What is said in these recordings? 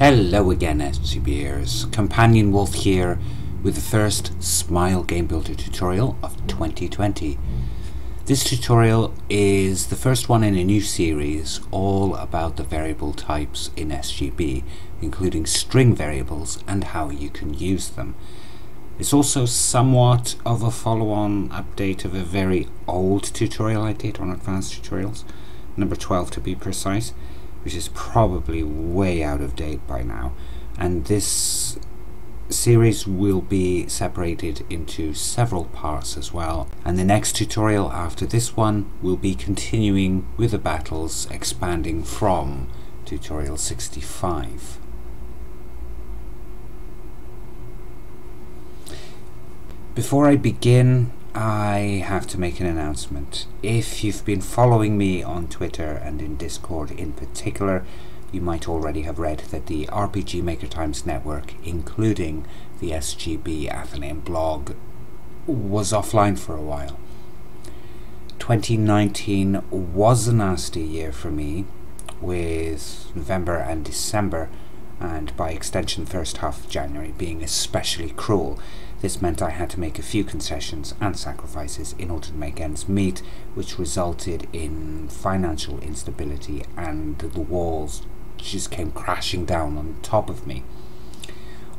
Hello again, SGBers. Companion Wolf here with the first Smile Game Builder tutorial of 2020. This tutorial is the first one in a new series all about the variable types in SGB, including string variables and how you can use them. It's also somewhat of a follow-on update of a very old tutorial I did on Advanced Tutorials, number 12 to be precise, which is probably way out of date by now, and this series will be separated into several parts as well, and the next tutorial after this one will be continuing with the battles, expanding from tutorial 65. Before I begin, I have to make an announcement. If you've been following me on Twitter and in Discord in particular, you might already have read that the RPG Maker Times network, including the SGB Athenaeum blog, was offline for a while. 2019 was a nasty year for me, with November and December, and by extension first half of January, being especially cruel. This meant I had to make a few concessions and sacrifices in order to make ends meet, which resulted in financial instability, and the walls just came crashing down on top of me.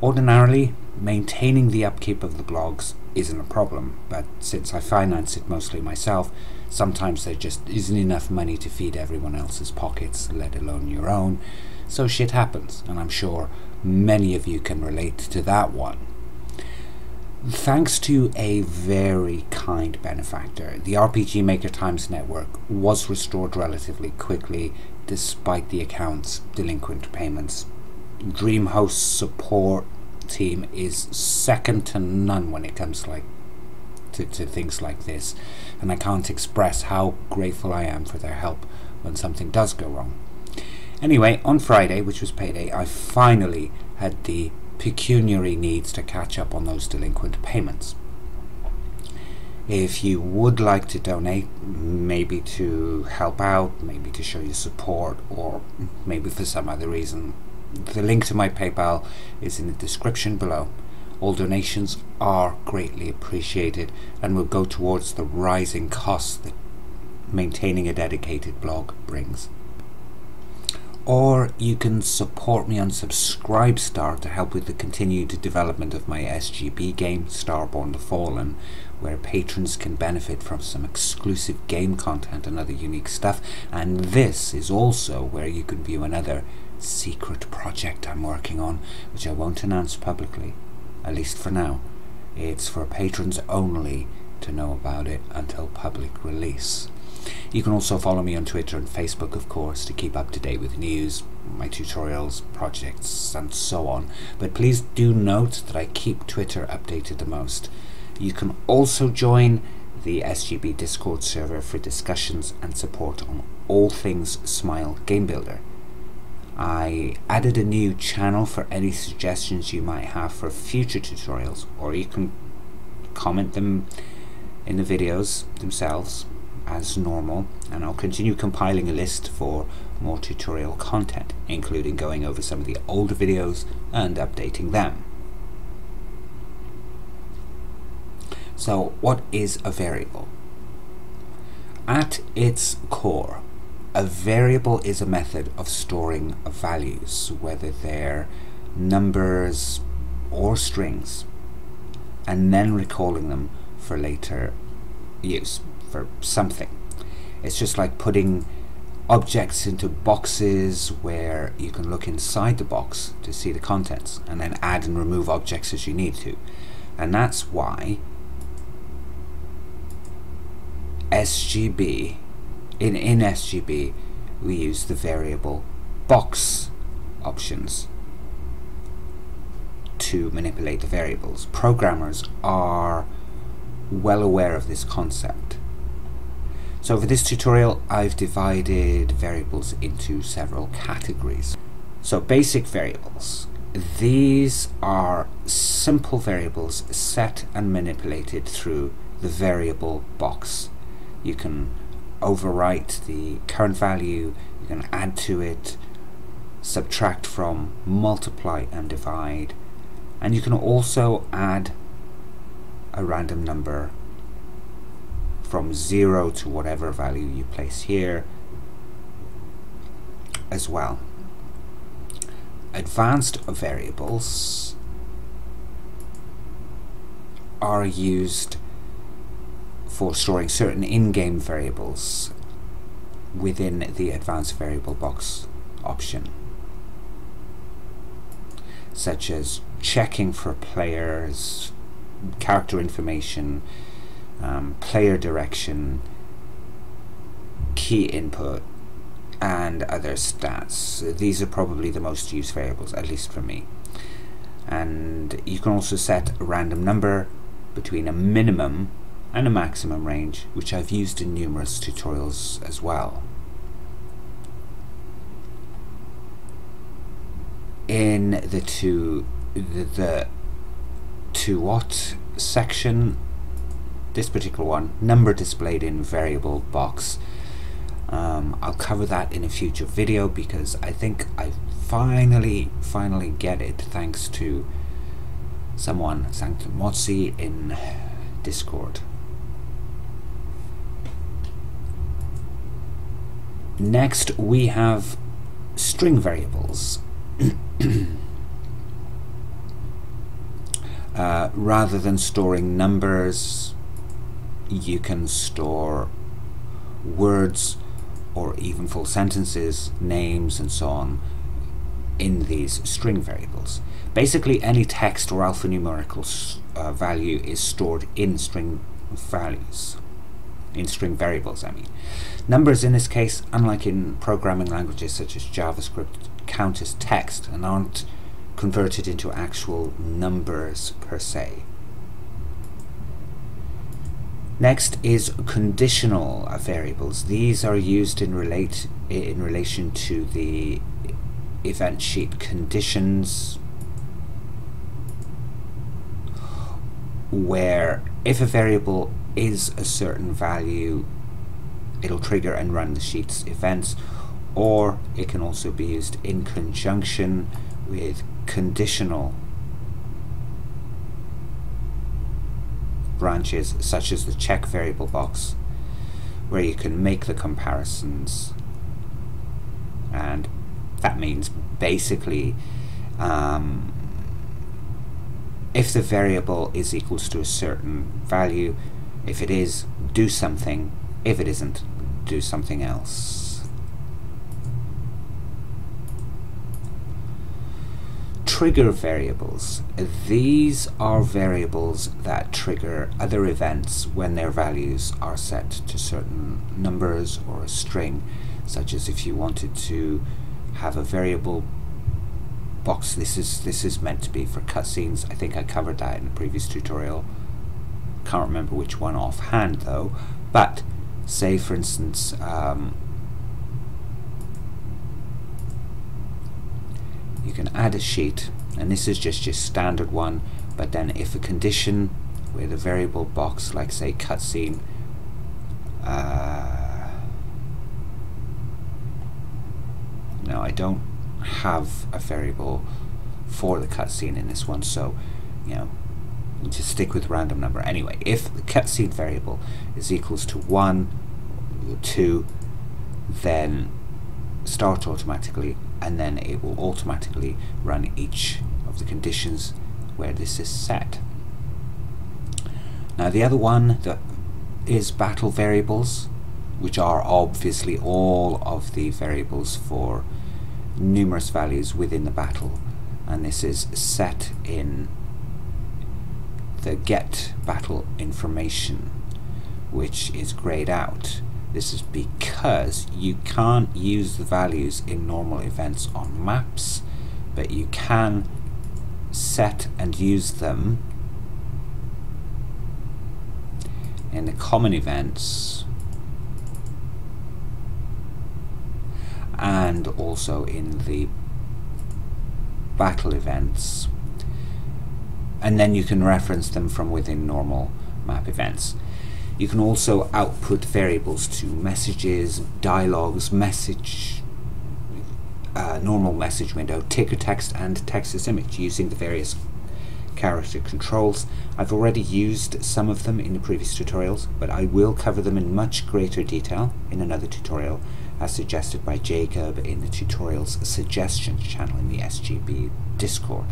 Ordinarily, maintaining the upkeep of the blogs isn't a problem, but since I finance it mostly myself, sometimes there just isn't enough money to feed everyone else's pockets, let alone your own, so shit happens, and I'm sure many of you can relate to that one. Thanks to a very kind benefactor, the RPG Maker Times network was restored relatively quickly despite the account's delinquent payments. DreamHost's support team is second to none when it comes to things like this, and I can't express how grateful I am for their help when something does go wrong. Anyway, on Friday, which was payday, I finally had the pecuniary needs to catch up on those delinquent payments. If you would like to donate, maybe to help out, maybe to show your support, or maybe for some other reason, the link to my PayPal is in the description below. All donations are greatly appreciated and will go towards the rising costs that maintaining a dedicated blog brings. Or you can support me on Subscribestar to help with the continued development of my SGB game, Starborn: The Fallen, where patrons can benefit from some exclusive game content and other unique stuff. And this is also where you can view another secret project I'm working on, which I won't announce publicly, at least for now. It's for patrons only to know about it until public release. You can also follow me on Twitter and Facebook, of course, to keep up to date with news, my tutorials, projects, and so on. But please do note that I keep Twitter updated the most. You can also join the SGB Discord server for discussions and support on all things Smile Game Builder. I added a new channel for any suggestions you might have for future tutorials, or you can comment them in the videos themselves as normal, and I'll continue compiling a list for more tutorial content, including going over some of the older videos and updating them. So what is a variable? At its core, a variable is a method of storing values, whether they're numbers or strings, and then recalling them for later use for something. It's just like putting objects into boxes where you can look inside the box to see the contents and then add and remove objects as you need to. And that's why SGB, in SGB, we use the variable box options to manipulate the variables. Programmers are well aware of this concept. So for this tutorial, I've divided variables into several categories. So basic variables. These are simple variables set and manipulated through the variable box. You can overwrite the current value, you can add to it, subtract from, multiply and divide, and you can also add a random number from 0 to whatever value you place here as well. Advanced variables are used for storing certain in-game variables within the advanced variable box option, such as checking for players, character information, player direction, key input, and other stats. These are probably the most used variables, at least for me. And you can also set a random number between a minimum and a maximum range, which I've used in numerous tutorials as well. In the to what section, this particular one, number displayed in variable box, I'll cover that in a future video, because I think I finally get it thanks to someone, Sanctum Mozzi, in Discord. Next we have string variables. Rather than storing numbers, you can store words or even full sentences, names and so on in these string variables. Basically any text or alphanumerical value is stored in string values, in string variables I mean. Numbers in this case, unlike in programming languages such as JavaScript, count as text and aren't converted into actual numbers per se. Next is conditional variables. These are used in relation to the event sheet conditions, where if a variable is a certain value, it'll trigger and run the sheet's events, or it can also be used in conjunction with conditional branches such as the check variable box, where you can make the comparisons. And that means basically if the variable is equals to a certain value, if it is, do something; if it isn't, do something else. Trigger variables. These are variables that trigger other events when their values are set to certain numbers or a string, such as if you wanted to have a variable box. This is meant to be for cutscenes. I think I covered that in a previous tutorial. Can't remember which one offhand though, but say for instance you can add a sheet, and this is just your standard one, but then if a condition with a variable box, like say cutscene, no, I don't have a variable for the cutscene in this one, so you know, just stick with random number. Anyway, if the cutscene variable is equals to 1 or 2, then start automatically, and then it will automatically run each of the conditions where this is set. Now the other one that is battle variables, which are obviously all of the variables for numerous values within the battle, and this is set in the get battle information, which is grayed out. This is because you can't use the values in normal events on maps, but you can set and use them in the common events and also in the battle events, and then you can reference them from within normal map events. You can also output variables to messages, dialogues, normal message window, ticker text and text as image using the various character controls. I've already used some of them in the previous tutorials, but I will cover them in much greater detail in another tutorial, as suggested by Jacob in the tutorials suggestions channel in the SGB Discord.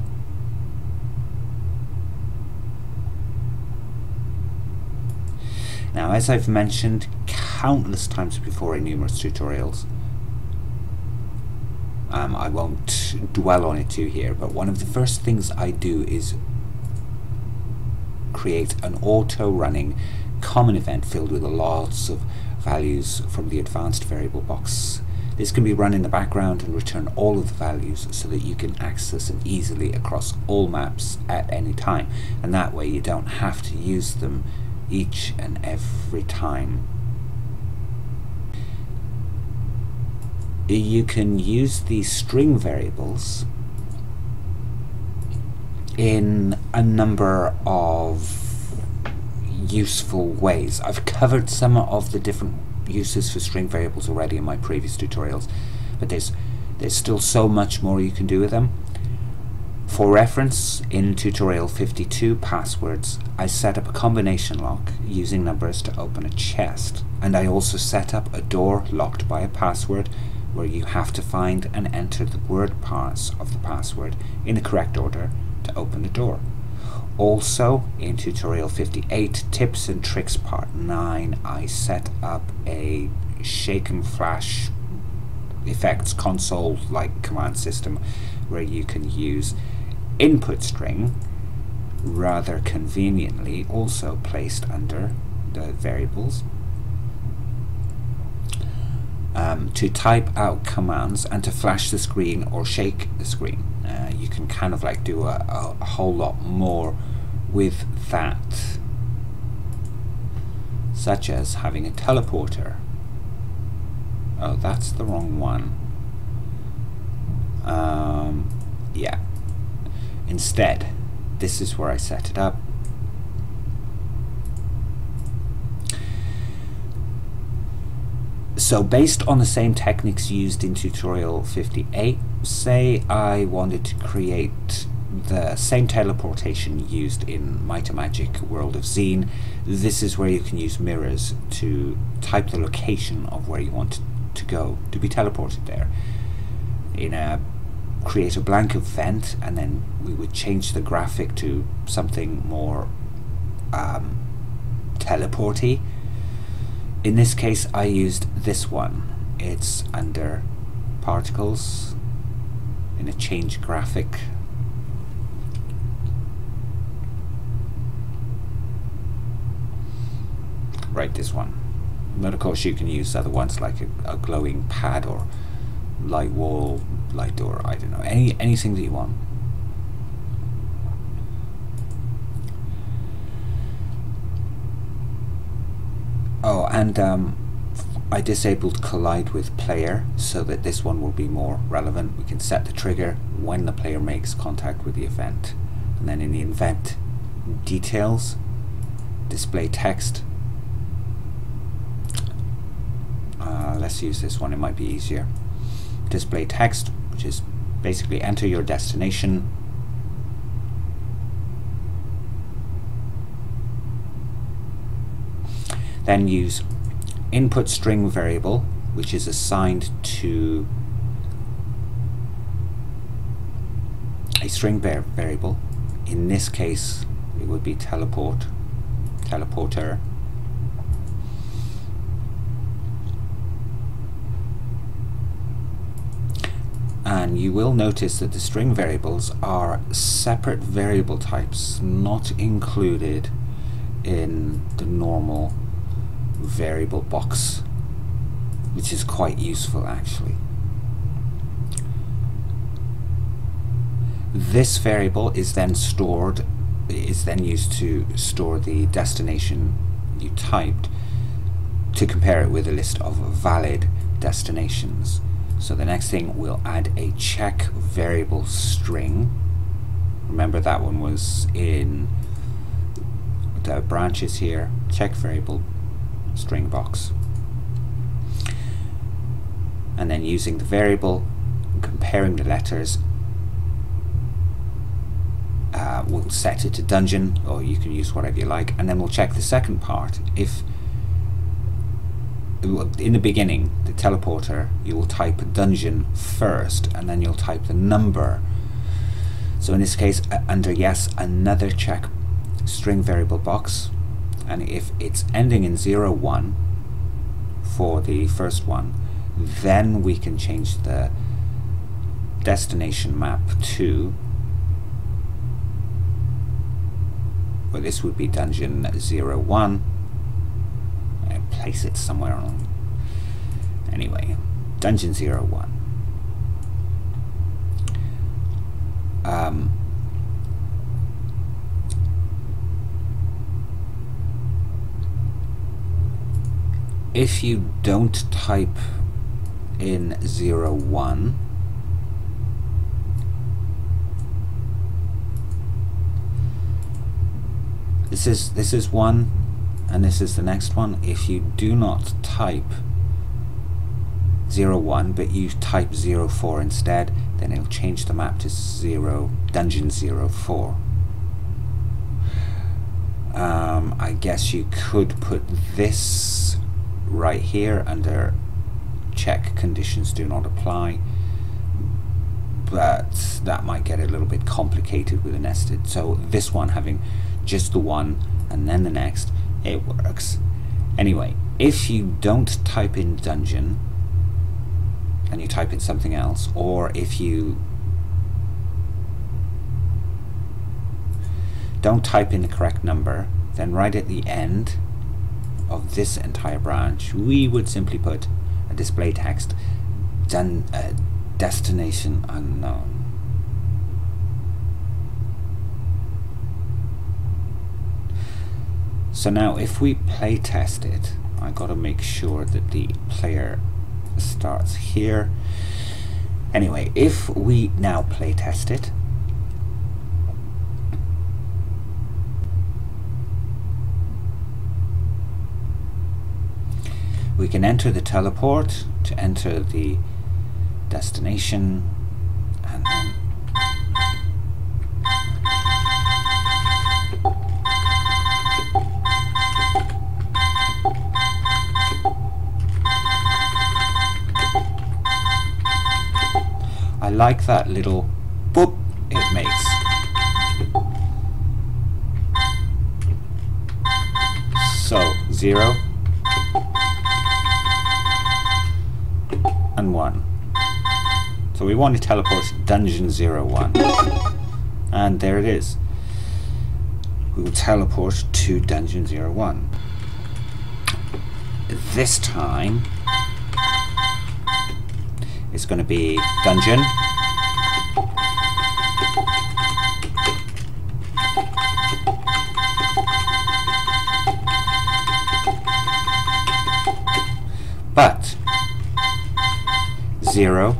Now, as I've mentioned countless times before in numerous tutorials, I won't dwell on it too here, but one of the first things I do is create an auto-running common event filled with lots of values from the advanced variable box. This can be run in the background and return all of the values so that you can access them easily across all maps at any time, and that way you don't have to use them each and every time. You can use these string variables in a number of useful ways. I've covered some of the different uses for string variables already in my previous tutorials, but there's still so much more you can do with them. For reference, in tutorial 52 passwords, I set up a combination lock using numbers to open a chest, and I also set up a door locked by a password where you have to find and enter the word parts of the password in the correct order to open the door. Also, in tutorial 58 tips and tricks part 9, I set up a shake and flash effects console like command system where you can use input string, rather conveniently also placed under the variables, to type out commands and to flash the screen or shake the screen. You can kind of like do a whole lot more with that, such as having a teleporter. Oh, that's the wrong one. Yeah. Instead, this is where I set it up. So based on the same techniques used in tutorial 58, say I wanted to create the same teleportation used in Might and Magic World of Xeen, this is where you can use mirrors to type the location of where you want to go to be teleported there. Create a blank event, and then we would change the graphic to something more teleporty. In this case, I used this one. It's under particles in a change graphic. Right, this one. But of course you can use other ones like a glowing pad or light wall, light door, I don't know, anything that you want. Oh, and I disabled collide with player so that this one will be more relevant. We can set the trigger when the player makes contact with the event, and then in the event details, display text. Let's use this one, it might be easier. Display text, which is basically enter your destination. Then use input string variable, which is assigned to a string variable. In this case, it would be teleporter. And you will notice that the string variables are separate variable types, not included in the normal variable box, which is quite useful actually. This variable is then used to store the destination you typed, to compare it with a list of valid destinations. So the next thing, we'll add a check variable string. Remember that one was in the branches here, check variable string box. And then using the variable and comparing the letters, we'll set it to dungeon, or you can use whatever you like, and then we'll check the second part. If in the beginning, the teleporter, you will type dungeon first and then you'll type the number. So in this case, under yes, another check string variable box, and if it's ending in 01 for the first one, then we can change the destination map to, well, this would be dungeon 01. Place it somewhere on. Anyway, dungeon 01. If you don't type in 01, this is one, and this is the next one. If you do not type 01 but you type 04 instead, then it'll change the map to dungeon 04. I guess you could put this right here under check conditions do not apply, but that might get a little bit complicated with a nested. So this one having just the one and then the next, it works. Anyway, if you don't type in dungeon and you type in something else, or if you don't type in the correct number, then right at the end of this entire branch we would simply put a display text, destination unknown. So now if we play test it, I gotta make sure that the player starts here. Anyway, if we now play test it, we can enter the teleport to enter the destination, and then I like that little boop it makes. So 0 and 1. So we want to teleport dungeon 01, and there it is. We will teleport to dungeon 01. This time it's going to be dungeon but 04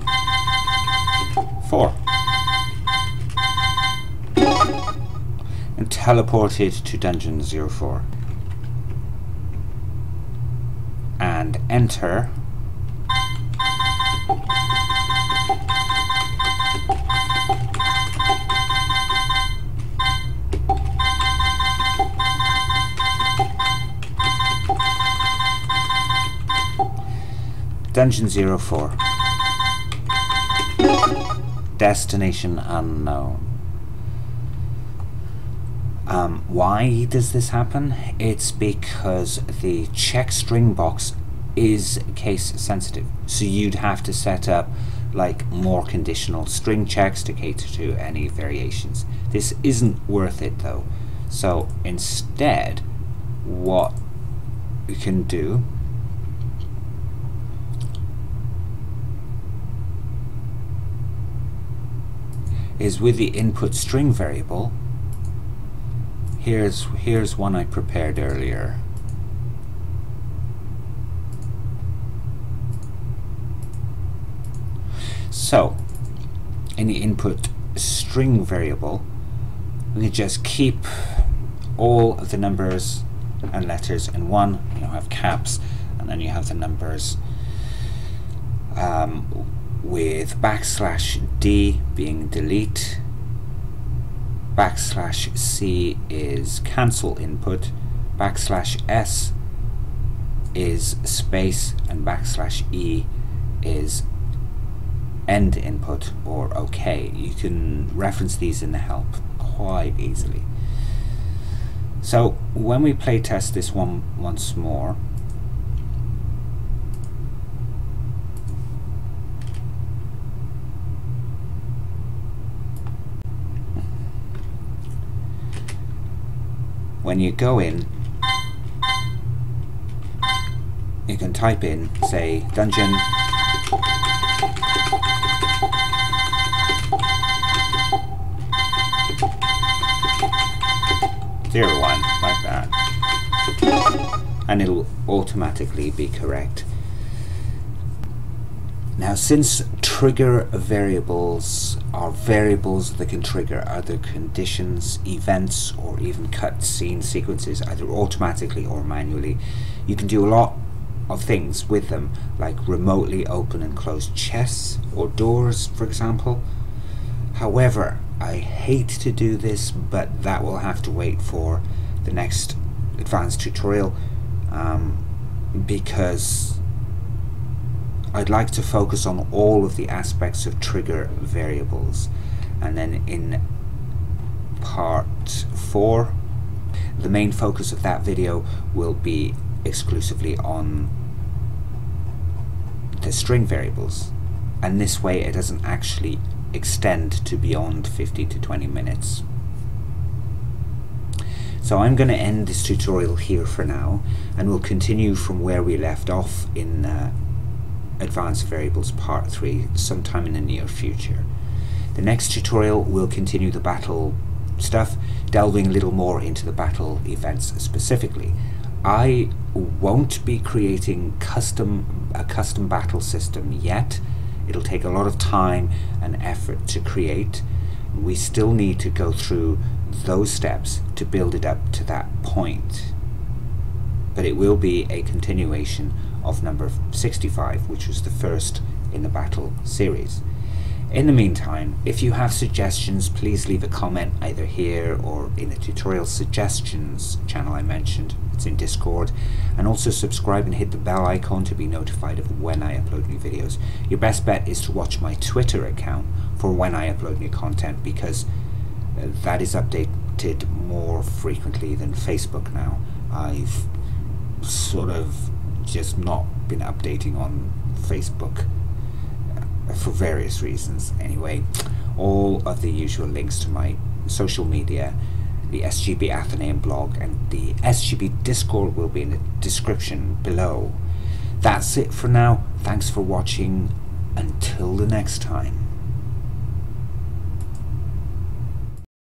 and teleport it to dungeon 04 and enter dungeon 04, destination unknown. Why does this happen? It's because the check string box is case sensitive, so you'd have to set up like more conditional string checks to cater to any variations. This isn't worth it though, so instead what we can do is with the input string variable, here's one I prepared earlier. So in the input string variable, we just keep all of the numbers and letters in one. You have caps, and then you have the numbers with \D being delete, \C is cancel input, \S is space, and \E is end input or OK. You can reference these in the help quite easily. So when we play test this one once more, when you go in, you can type in, say, dungeon (01), like that, and it'll automatically be correct. Now, since trigger variables are variables that can trigger other conditions, events, or even cutscene sequences, either automatically or manually, you can do a lot of things with them, like remotely open and close chests or doors, for example. However, I hate to do this, but that will have to wait for the next advanced tutorial, because I'd like to focus on all of the aspects of trigger variables, and then in part 4 the main focus of that video will be exclusively on the string variables, and this way it doesn't actually extend to beyond 50 to 20 minutes. So I'm going to end this tutorial here for now, and we'll continue from where we left off in Advanced Variables Part 3 sometime in the near future. The next tutorial will continue the battle stuff, delving a little more into the battle events specifically. I won't be creating a custom battle system yet. It'll take a lot of time and effort to create. We still need to go through those steps to build it up to that point. But it will be a continuation of number 65, which was the first in the battle series. In the meantime, if you have suggestions, please leave a comment either here or in the tutorial suggestions channel I mentioned. It's in Discord, and also subscribe and hit the bell icon to be notified of when I upload new videos. Your best bet is to watch my Twitter account for when I upload new content, because that is updated more frequently than Facebook now. I've sort of just not been updating on Facebook for various reasons. Anyway, all of the usual links to my social media, the SGB Athenaeum blog, and the SGB Discord will be in the description below. That's it for now. Thanks for watching. Until the next time.